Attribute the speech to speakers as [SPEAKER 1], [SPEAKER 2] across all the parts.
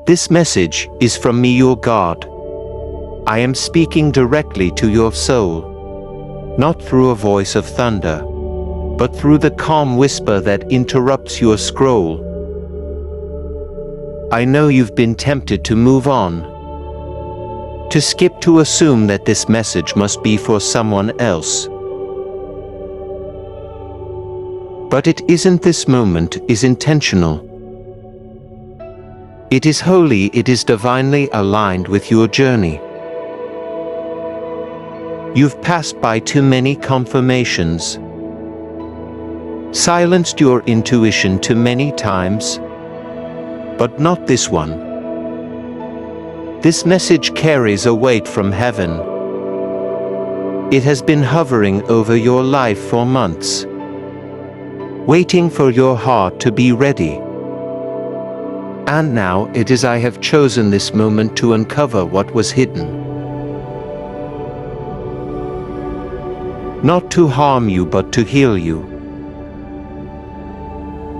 [SPEAKER 1] This message is from me, your God. I am speaking directly to your soul, not through a voice of thunder, but through the calm whisper that interrupts your scroll. I know you've been tempted to move on, to skip, to assume that this message must be for someone else. But it isn't. This moment is intentional. It is holy, it is divinely aligned with your journey. You've passed by too many confirmations, silenced your intuition too many times, but not this one. This message carries a weight from heaven. It has been hovering over your life for months, waiting for your heart to be ready. And now it is I have chosen this moment to uncover what was hidden. Not to harm you, but to heal you.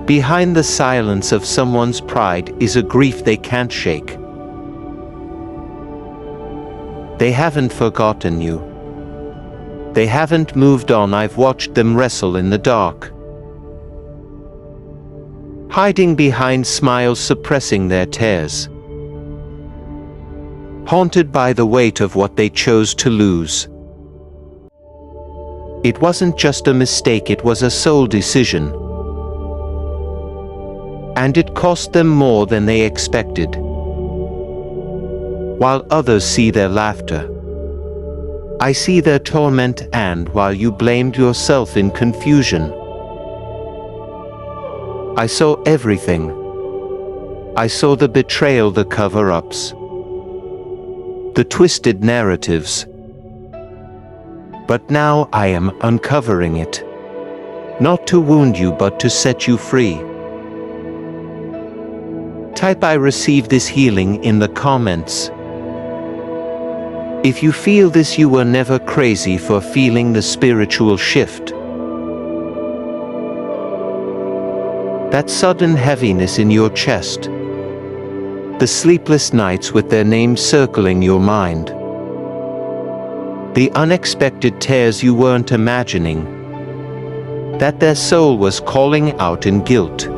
[SPEAKER 1] Behind the silence of someone's pride is a grief they can't shake. They haven't forgotten you. They haven't moved on. I've watched them wrestle in the dark, hiding behind smiles, suppressing their tears, haunted by the weight of what they chose to lose. It wasn't just a mistake, it was a soul decision. And it cost them more than they expected. While others see their laughter, I see their torment, and while you blamed yourself in confusion, I saw everything. I saw the betrayal, the cover-ups, the twisted narratives. But now I am uncovering it, not to wound you, but to set you free. Type "I receive this healing" in the comments. If you feel this, you were never crazy for feeling the spiritual shift. That sudden heaviness in your chest, the sleepless nights with their names circling your mind, the unexpected tears you weren't imagining, that their soul was calling out in guilt,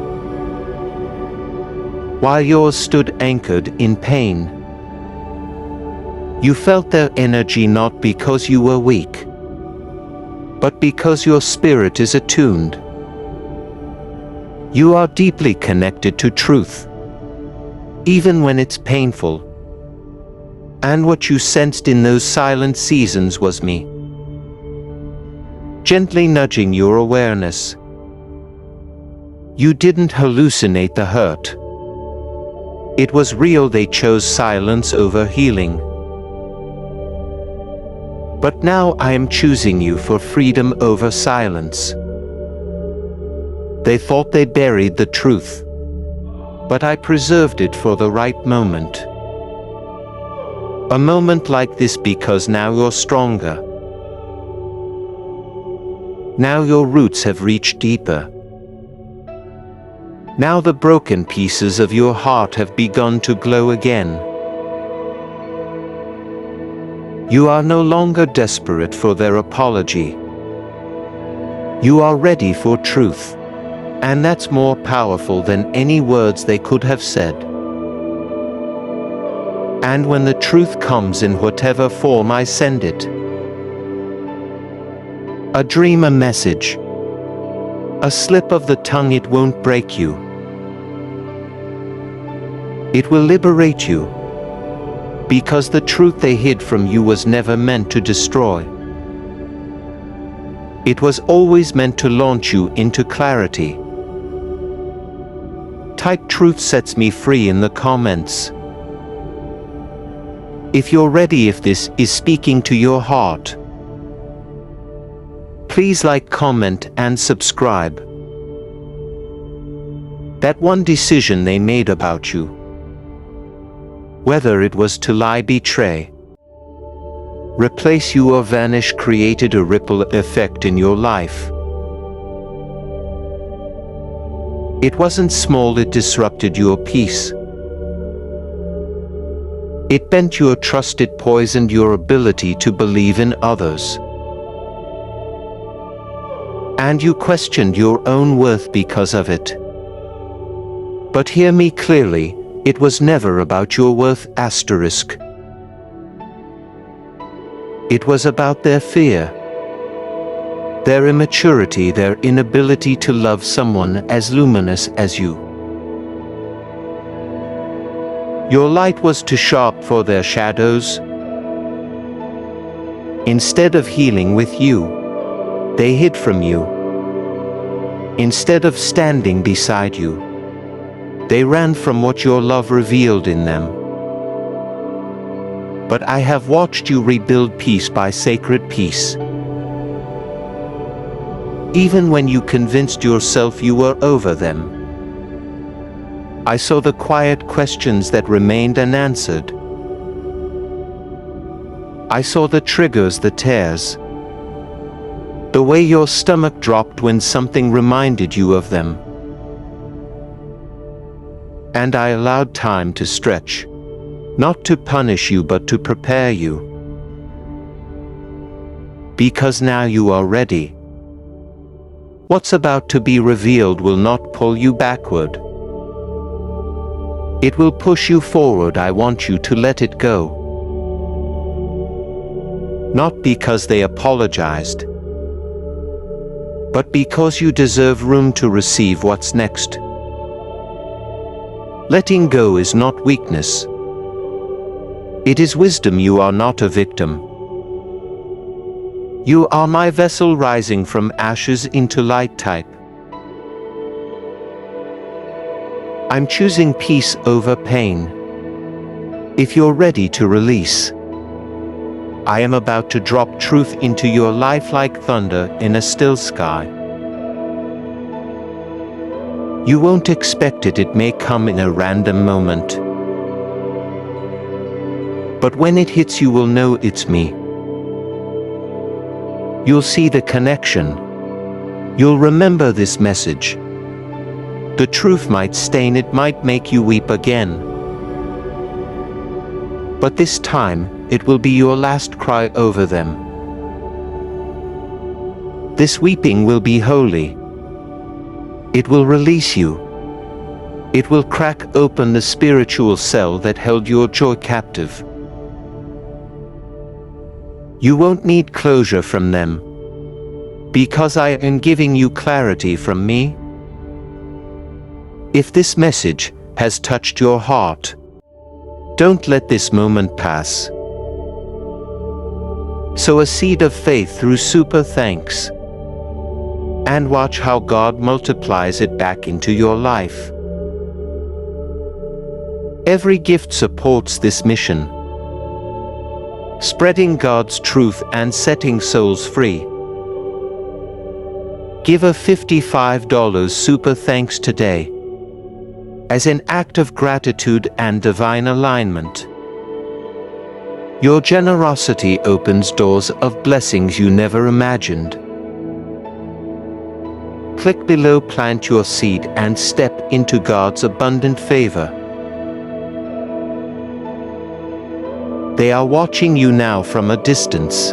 [SPEAKER 1] while yours stood anchored in pain. You felt their energy not because you were weak, but because your spirit is attuned. You are deeply connected to truth, even when it's painful. And what you sensed in those silent seasons was me, gently nudging your awareness. You didn't hallucinate the hurt. It was real. They chose silence over healing. But now I am choosing you for freedom over silence. They thought they buried the truth, but I preserved it for the right moment. A moment like this, because now you're stronger. Now your roots have reached deeper. Now the broken pieces of your heart have begun to glow again. You are no longer desperate for their apology. You are ready for truth. And that's more powerful than any words they could have said. And when the truth comes in whatever form I send it, a dream, a message, a slip of the tongue, it won't break you. It will liberate you, because the truth they hid from you was never meant to destroy. It was always meant to launch you into clarity. Type "Truth sets me free" in the comments. If you're ready, if this is speaking to your heart, please like, comment, and subscribe. That one decision they made about you, whether it was to lie, betray, replace you, or vanish, created a ripple effect in your life. It wasn't small, it disrupted your peace. It bent your trust, it poisoned your ability to believe in others. And you questioned your own worth because of it. But hear me clearly, it was never about your worth asterisk. It was about their fear, their immaturity, their inability to love someone as luminous as you. Your light was too sharp for their shadows. Instead of healing with you, they hid from you. Instead of standing beside you, they ran from what your love revealed in them. But I have watched you rebuild piece by sacred piece. Even when you convinced yourself you were over them, I saw the quiet questions that remained unanswered. I saw the triggers, the tears, the way your stomach dropped when something reminded you of them. And I allowed time to stretch, not to punish you but to prepare you. Because now you are ready. What's about to be revealed will not pull you backward. It will push you forward. I want you to let it go. Not because they apologized, but because you deserve room to receive what's next. Letting go is not weakness. It is wisdom. You are not a victim. You are my vessel rising from ashes into light type. I'm choosing peace over pain. If you're ready to release, I am about to drop truth into your life like thunder in a still sky. You won't expect it, it may come in a random moment. But when it hits, you will know it's me. You'll see the connection. You'll remember this message. The truth might stain, it might make you weep again. But this time, it will be your last cry over them. This weeping will be holy. It will release you. It will crack open the spiritual cell that held your joy captive. You won't need closure from them, because I am giving you clarity from me. If this message has touched your heart, don't let this moment pass. Sow a seed of faith through super thanks, and watch how God multiplies it back into your life. Every gift supports this mission, spreading God's truth and setting souls free. Give a $55 super thanks today, as an act of gratitude and divine alignment. Your generosity opens doors of blessings you never imagined. Click below, plant your seed, and step into God's abundant favor. They are watching you now from a distance.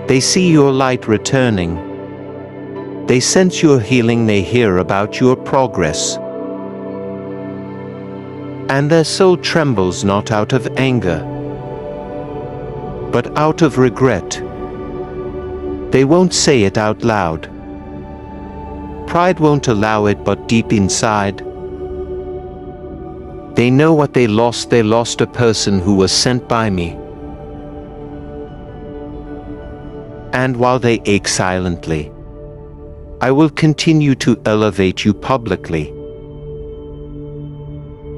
[SPEAKER 1] They see your light returning. They sense your healing, they hear about your progress. And their soul trembles not out of anger, but out of regret. They won't say it out loud. Pride won't allow it, but deep inside, they know what they lost. They lost a person who was sent by me. And while they ache silently, I will continue to elevate you publicly.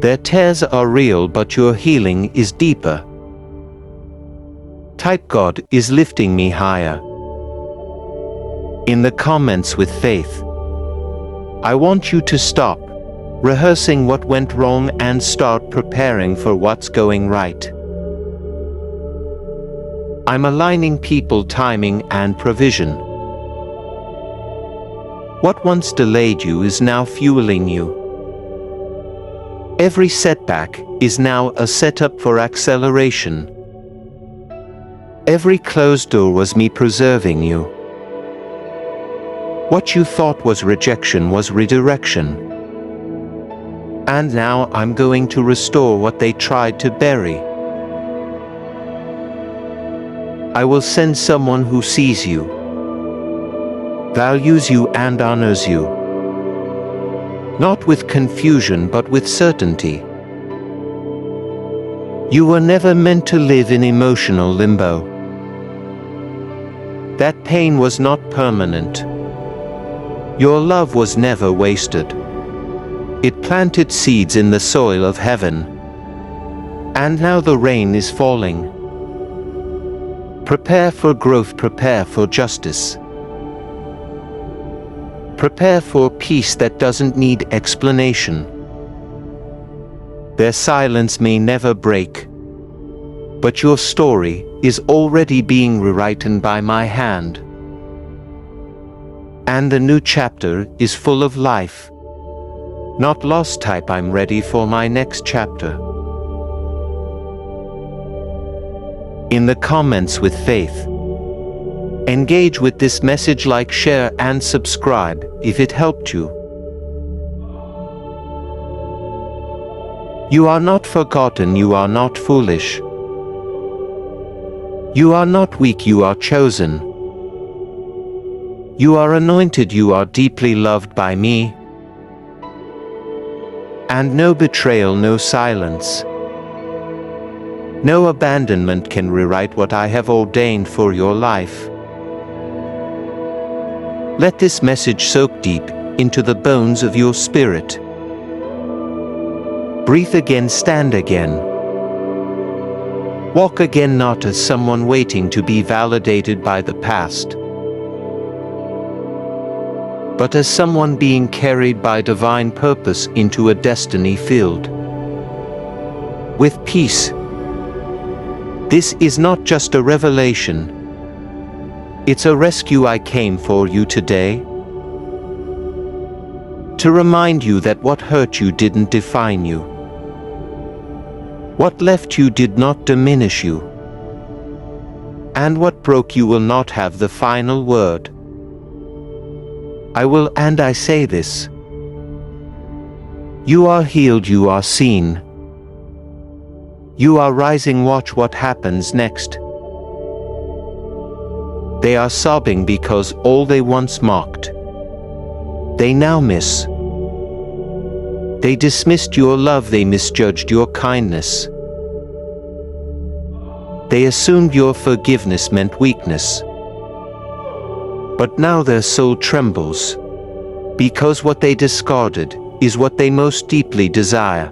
[SPEAKER 1] Their tears are real, but your healing is deeper. Type God is lifting me higher in the comments with faith. I want you to stop rehearsing what went wrong and start preparing for what's going right. I'm aligning people, timing, and provision. What once delayed you is now fueling you. Every setback is now a setup for acceleration. Every closed door was me preserving you. What you thought was rejection was redirection. And now I'm going to restore what they tried to bury. I will send someone who sees you, values you and honors you. Not with confusion but with certainty. You were never meant to live in emotional limbo. That pain was not permanent. Your love was never wasted. It planted seeds in the soil of heaven. And now the rain is falling. Prepare for growth, prepare for justice. Prepare for peace that doesn't need explanation. Their silence may never break, but your story is already being rewritten by my hand. And the new chapter is full of life. Not lost type. I'm ready for my next chapter. In the comments with faith. Engage with this message, like, share and subscribe if it helped you. You are not forgotten, you are not foolish. You are not weak, you are chosen. You are anointed, you are deeply loved by me. And no betrayal, no silence, no abandonment can rewrite what I have ordained for your life. Let this message soak deep into the bones of your spirit. Breathe again, stand again. Walk again, not as someone waiting to be validated by the past, but as someone being carried by divine purpose into a destiny filled with peace. This is not just a revelation. It's a rescue. I came for you today, to remind you that what hurt you didn't define you. What left you did not diminish you. And what broke you will not have the final word. I will, and I say this. You are healed, you are seen. You are rising, watch what happens next. They are sobbing because all they once mocked, they now miss. They dismissed your love, they misjudged your kindness. They assumed your forgiveness meant weakness. But now their soul trembles, because what they discarded is what they most deeply desire,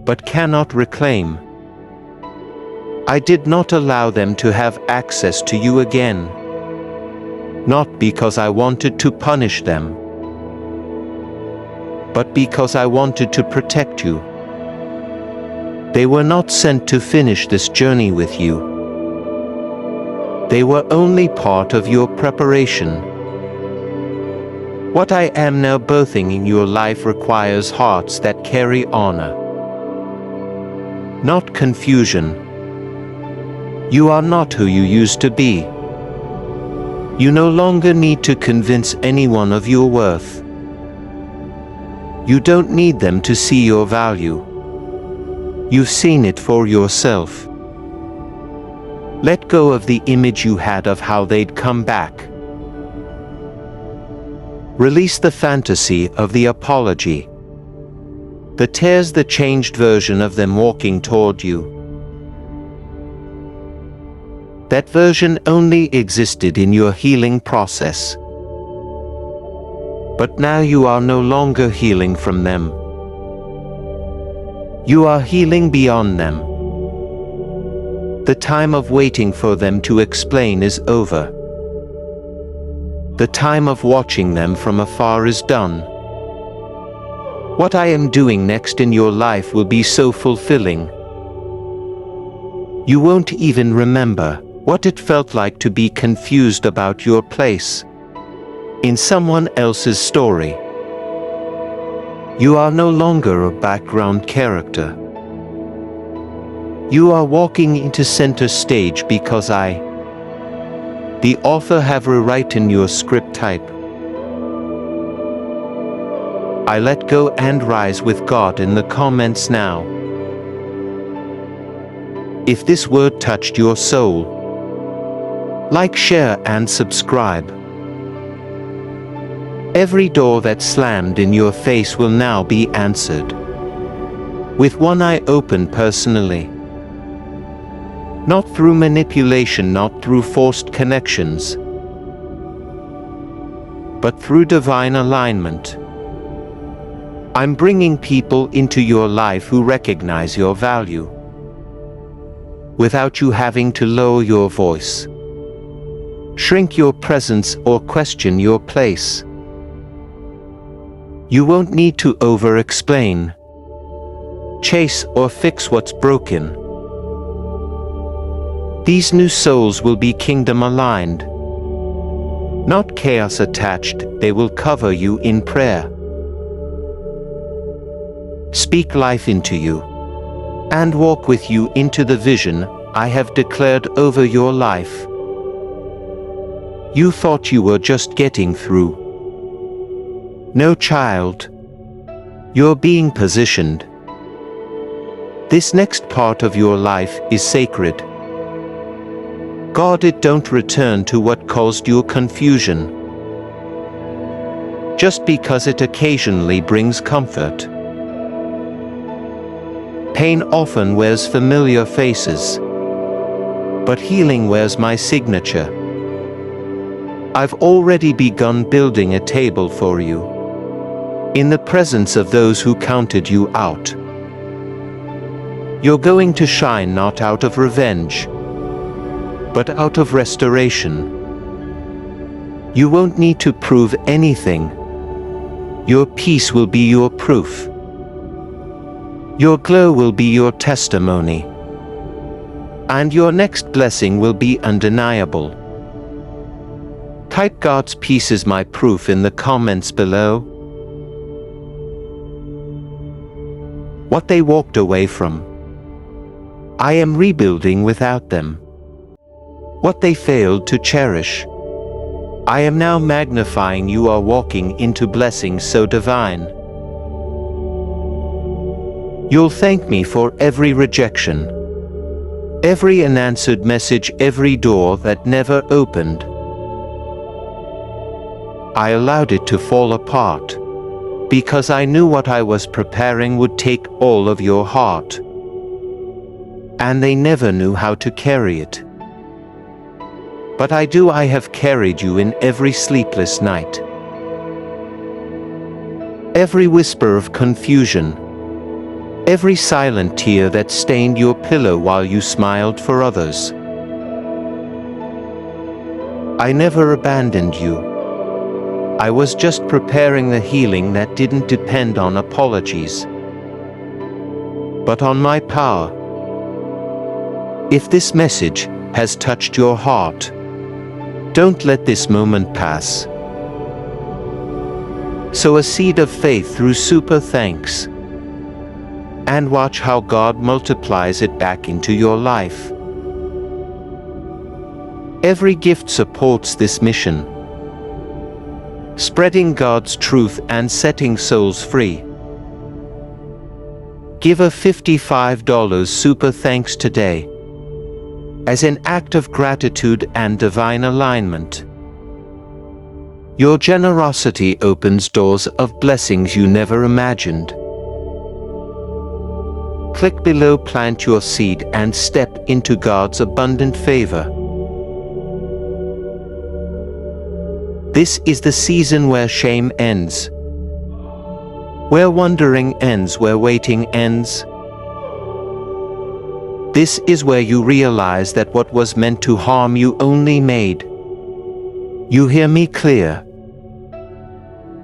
[SPEAKER 1] but cannot reclaim. I did not allow them to have access to you again, not because I wanted to punish them, but because I wanted to protect you. They were not sent to finish this journey with you. They were only part of your preparation. What I am now birthing in your life requires hearts that carry honor, not confusion. You are not who you used to be. You no longer need to convince anyone of your worth. You don't need them to see your value. You've seen it for yourself. Let go of the image you had of how they'd come back. Release the fantasy of the apology, the tears, the changed version of them walking toward you. That version only existed in your healing process. But now you are no longer healing from them. You are healing beyond them. The time of waiting for them to explain is over. The time of watching them from afar is done. What I am doing next in your life will be so fulfilling. You won't even remember what it felt like to be confused about your place in someone else's story. You are no longer a background character. You are walking into center stage because I, the author, have rewritten your script type. I let go and rise with God in the comments now. If this word touched your soul, like, share, and subscribe. Every door that slammed in your face will now be answered. With one eye open personally. Not through manipulation, not through forced connections, but through divine alignment. I'm bringing people into your life who recognize your value, without you having to lower your voice, shrink your presence, or question your place. You won't need to over-explain, chase, or fix what's broken. These new souls will be kingdom-aligned, not chaos-attached. They will cover you in prayer, speak life into you, and walk with you into the vision I have declared over your life. You thought you were just getting through. No, child. You're being positioned. This next part of your life is sacred. Guard it. Don't return to what caused you confusion, just because it occasionally brings comfort. Pain often wears familiar faces, but healing wears my signature. I've already begun building a table for you, in the presence of those who counted you out. You're going to shine, not out of revenge, but out of restoration. You won't need to prove anything. Your peace will be your proof. Your glow will be your testimony. And your next blessing will be undeniable. Type "God's peace is my proof" in the comments below. What they walked away from, I am rebuilding without them. What they failed to cherish, I am now magnifying. You are walking into blessings so divine. You'll thank me for every rejection, every unanswered message, every door that never opened. I allowed it to fall apart, because I knew what I was preparing would take all of your heart. And they never knew how to carry it. But I have carried you in every sleepless night. Every whisper of confusion, every silent tear that stained your pillow while you smiled for others. I never abandoned you. I was just preparing the healing that didn't depend on apologies, but on my power. If this message has touched your heart, don't let this moment pass. Sow a seed of faith through super thanks, and watch how God multiplies it back into your life. Every gift supports this mission, spreading God's truth and setting souls free. Give a $55 super thanks today, as an act of gratitude and divine alignment. Your generosity opens doors of blessings you never imagined. Click below, plant your seed, and step into God's abundant favor. This is the season where shame ends, where wondering ends, where waiting ends. This is where you realize that what was meant to harm you only made you hear me clear.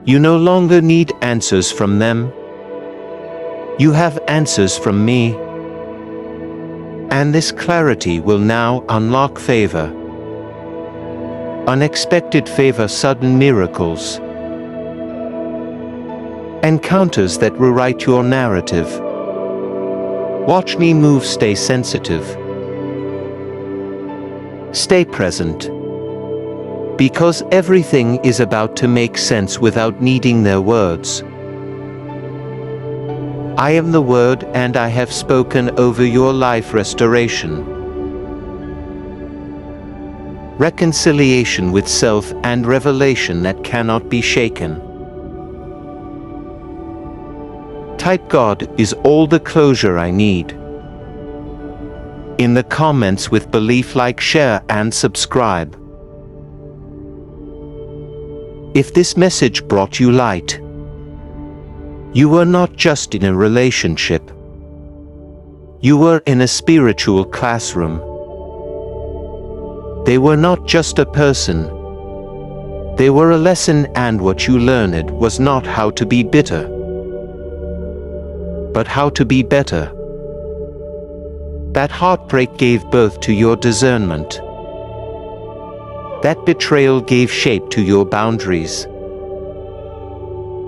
[SPEAKER 1] You no longer need answers from them. You have answers from me. And this clarity will now unlock favor. Unexpected favor, sudden miracles, Encounters that rewrite your narrative. Watch me move, stay sensitive. Stay present. Because everything is about to make sense without needing their words. I am the Word, and I have spoken over your life restoration. Reconciliation with self and revelation that cannot be shaken. Type God is all the closure I need. In the comments with belief, like, share and subscribe. If this message brought you light, you were not just in a relationship. You were in a spiritual classroom. They were not just a person. They were a lesson, and what you learned was not how to be bitter, but how to be better. That heartbreak gave birth to your discernment. That betrayal gave shape to your boundaries.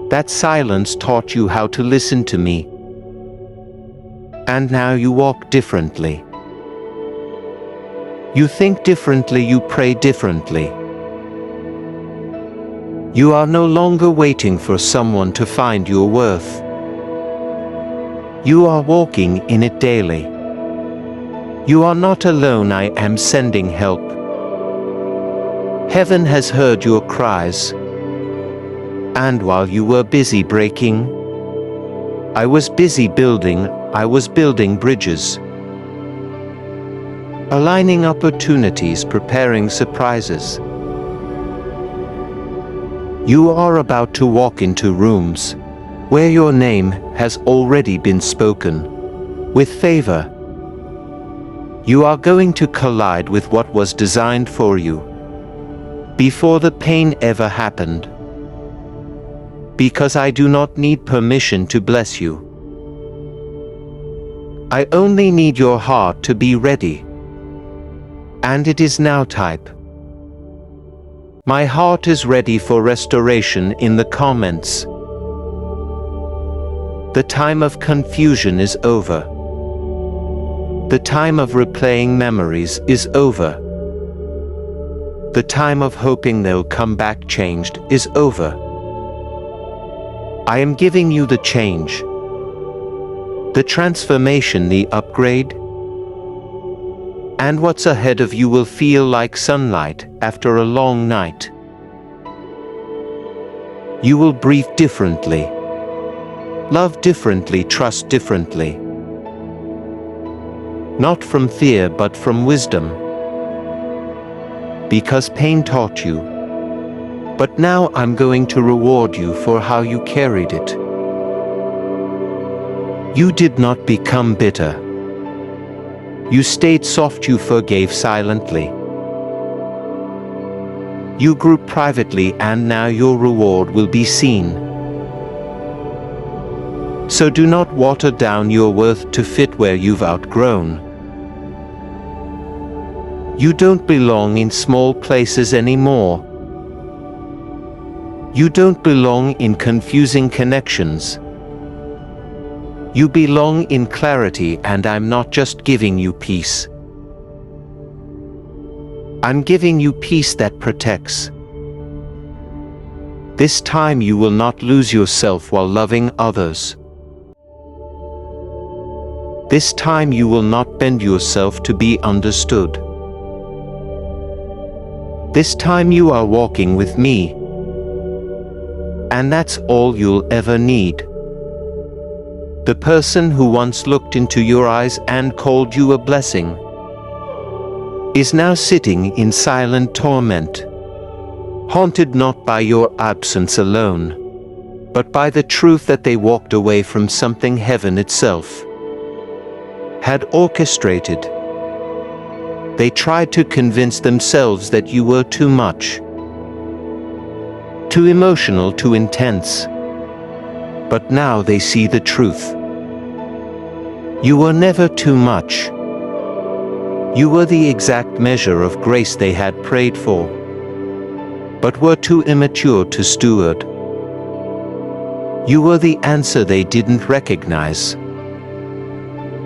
[SPEAKER 1] That silence taught you how to listen to me. And now you walk differently. You think differently, you pray differently. You are no longer waiting for someone to find your worth. You are walking in it daily. You are not alone, I am sending help. Heaven has heard your cries. And while you were busy breaking, I was busy building. I was building bridges. Aligning opportunities, preparing surprises. You are about to walk into rooms where your name has already been spoken with favor. You are going to collide with what was designed for you before the pain ever happened. Because I do not need permission to bless you. I only need your heart to be ready. And it is now. Type, my heart is ready for restoration in the comments. The time of confusion is over. The time of replaying memories is over. The time of hoping they'll come back changed is over. I am giving you the change, the transformation, the upgrade. And what's ahead of you will feel like sunlight after a long night. You will breathe differently, love differently, trust differently. Not from fear, but from wisdom. Because pain taught you. But now I'm going to reward you for how you carried it. You did not become bitter. You stayed soft, you forgave silently. You grew privately, and now your reward will be seen. So do not water down your worth to fit where you've outgrown. You don't belong in small places anymore. You don't belong in confusing connections. You belong in clarity, and I'm not just giving you peace. I'm giving you peace that protects. This time you will not lose yourself while loving others. This time you will not bend yourself to be understood. This time you are walking with me. And that's all you'll ever need. The person who once looked into your eyes and called you a blessing is now sitting in silent torment, haunted not by your absence alone, but by the truth that they walked away from something heaven itself had orchestrated. They tried to convince themselves that you were too much, too emotional, too intense. But now they see the truth. You were never too much. You were the exact measure of grace they had prayed for, but were too immature to steward. You were the answer they didn't recognize.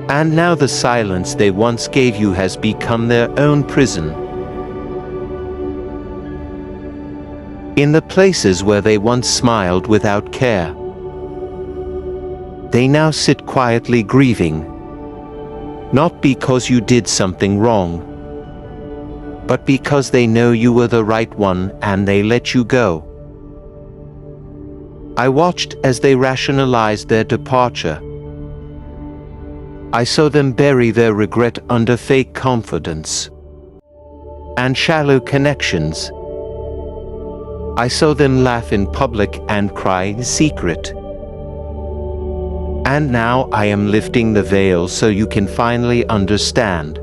[SPEAKER 1] And now the silence they once gave you has become their own prison. In the places where they once smiled without care, they now sit quietly grieving. Not because you did something wrong, but because they know you were the right one and they let you go. I watched as they rationalized their departure. I saw them bury their regret under fake confidence and shallow connections. I saw them laugh in public and cry in secret. And now I am lifting the veil so you can finally understand.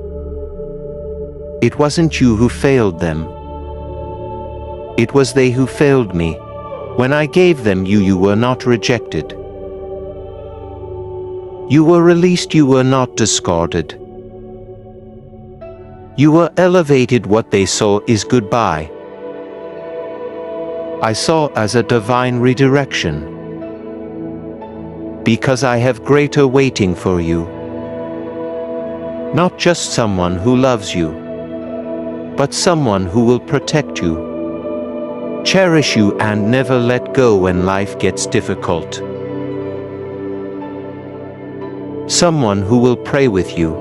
[SPEAKER 1] It wasn't you who failed them. It was they who failed me. When I gave them you, you were not rejected. You were released, you were not discarded. You were elevated. What they saw is goodbye. I saw as a divine redirection. Because I have greater waiting for you. Not just someone who loves you, but someone who will protect you, cherish you and never let go when life gets difficult. Someone who will pray with you,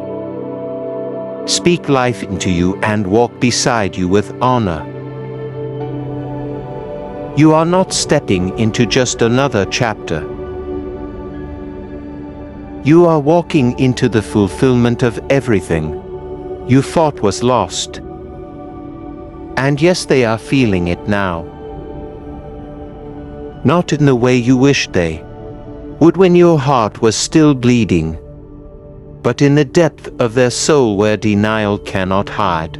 [SPEAKER 1] speak life into you and walk beside you with honor. You are not stepping into just another chapter. You are walking into the fulfillment of everything you thought was lost. And yes, they are feeling it now. Not in the way you wished they would when your heart was still bleeding, but in the depth of their soul where denial cannot hide.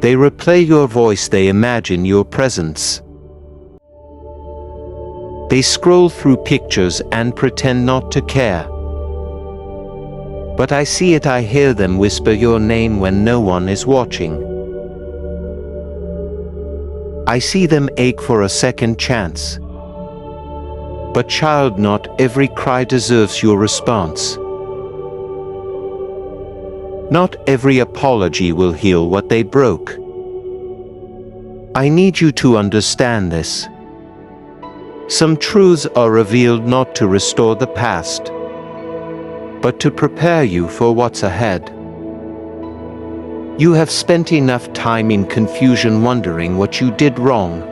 [SPEAKER 1] They replay your voice, they imagine your presence. They scroll through pictures and pretend not to care. But I see it, I hear them whisper your name when no one is watching. I see them ache for a second chance. But child, not every cry deserves your response. Not every apology will heal what they broke. I need you to understand this. Some truths are revealed not to restore the past, but to prepare you for what's ahead. You have spent enough time in confusion wondering what you did wrong,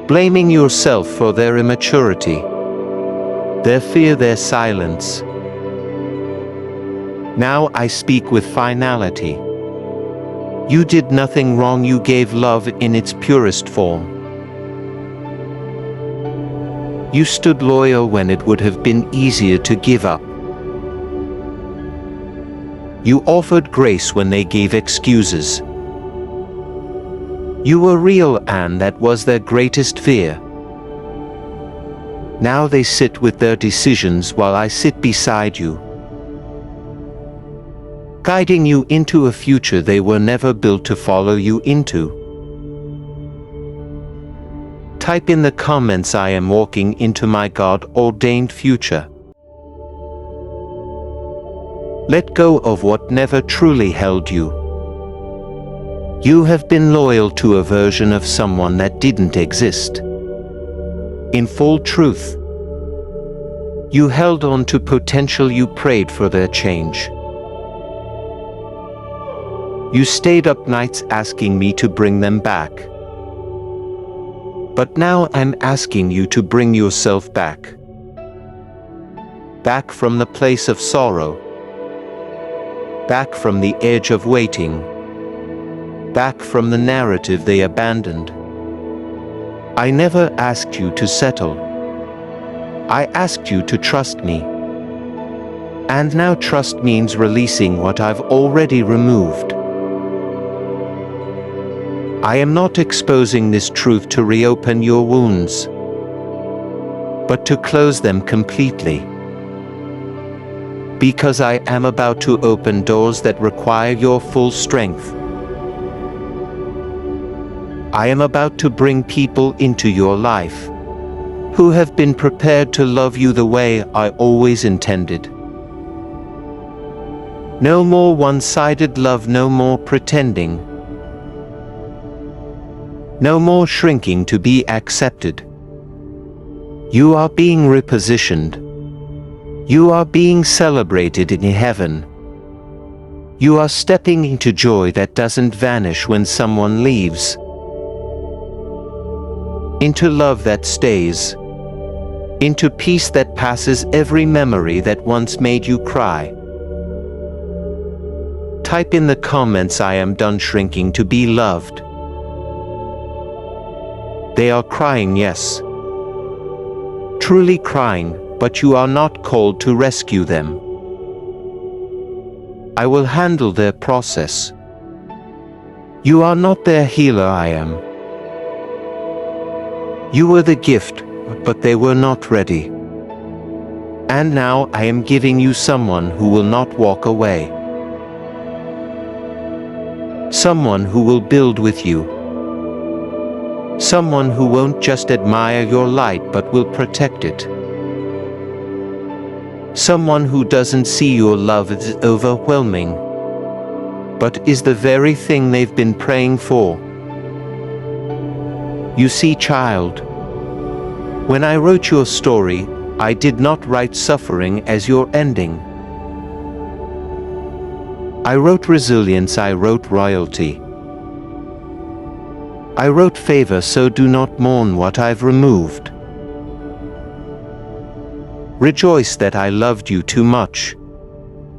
[SPEAKER 1] blaming yourself for their immaturity, their fear, their silence. Now I speak with finality. You did nothing wrong, you gave love in its purest form. You stood loyal when it would have been easier to give up. You offered grace when they gave excuses. You were real, and that was their greatest fear. Now they sit with their decisions while I sit beside you, guiding you into a future they were never built to follow you into. Type in the comments, I am walking into my God-ordained future. Let go of what never truly held you. You have been loyal to a version of someone that didn't exist. In full truth, you held on to potential, you prayed for their change. You stayed up nights asking me to bring them back. But now I'm asking you to bring yourself back. Back from the place of sorrow. Back from the edge of waiting. Back from the narrative they abandoned. I never asked you to settle. I asked you to trust me. And now trust means releasing what I've already removed. I am not exposing this truth to reopen your wounds, but to close them completely. Because I am about to open doors that require your full strength. I am about to bring people into your life who have been prepared to love you the way I always intended. No more one-sided love, no more pretending. No more shrinking to be accepted. You are being repositioned. You are being celebrated in heaven. You are stepping into joy that doesn't vanish when someone leaves. Into love that stays. Into peace that passes every memory that once made you cry. Type in the comments, I am done shrinking to be loved. They are crying, yes. Truly crying, but you are not called to rescue them. I will handle their process. You are not their healer, I am. You were the gift, but they were not ready. And now I am giving you someone who will not walk away. Someone who will build with you. Someone who won't just admire your light but will protect it. Someone who doesn't see your love as overwhelming, but is the very thing they've been praying for. You see, child, when I wrote your story, I did not write suffering as your ending. I wrote resilience, I wrote royalty. I wrote favor, so do not mourn what I've removed. Rejoice that I loved you too much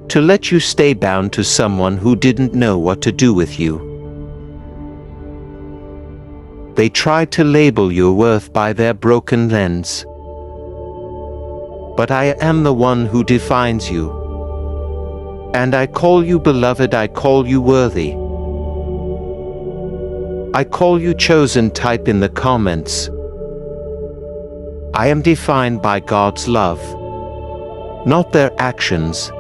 [SPEAKER 1] to let you stay bound to someone who didn't know what to do with you. They tried to label your worth by their broken lens. But I am the one who defines you. And I call you beloved, I call you worthy. I call you chosen. Type in the comments. I am defined by God's love, not their actions.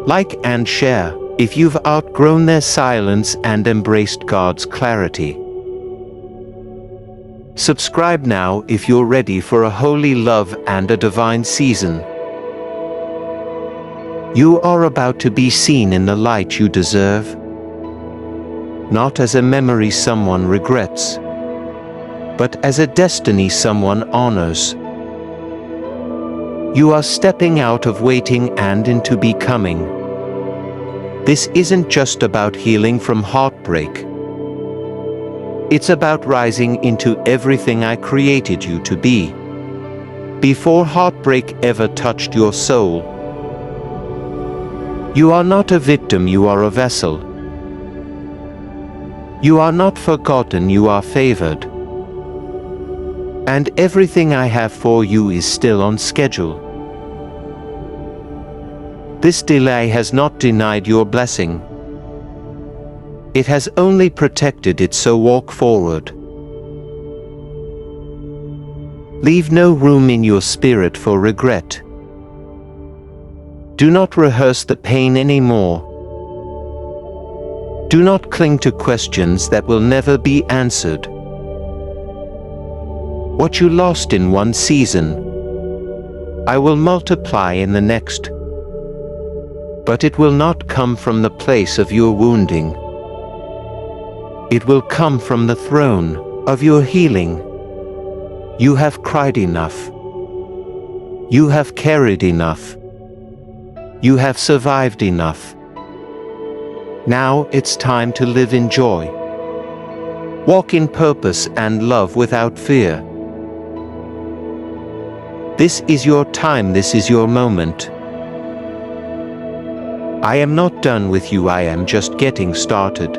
[SPEAKER 1] Like and share if you've outgrown their silence and embraced God's clarity. Subscribe now if you're ready for a holy love and a divine season. You are about to be seen in the light you deserve. Not as a memory someone regrets, but as a destiny someone honors. You are stepping out of waiting and into becoming. This isn't just about healing from heartbreak. It's about rising into everything I created you to be, before heartbreak ever touched your soul. You are not a victim, you are a vessel. You are not forgotten, you are favored. And everything I have for you is still on schedule. This delay has not denied your blessing. It has only protected it, so walk forward. Leave no room in your spirit for regret. Do not rehearse the pain anymore. Do not cling to questions that will never be answered. What you lost in one season, I will multiply in the next. But it will not come from the place of your wounding. It will come from the throne of your healing. You have cried enough. You have carried enough. You have survived enough. Now it's time to live in joy. Walk in purpose and love without fear. This is your time, this is your moment. I am not done with you, I am just getting started.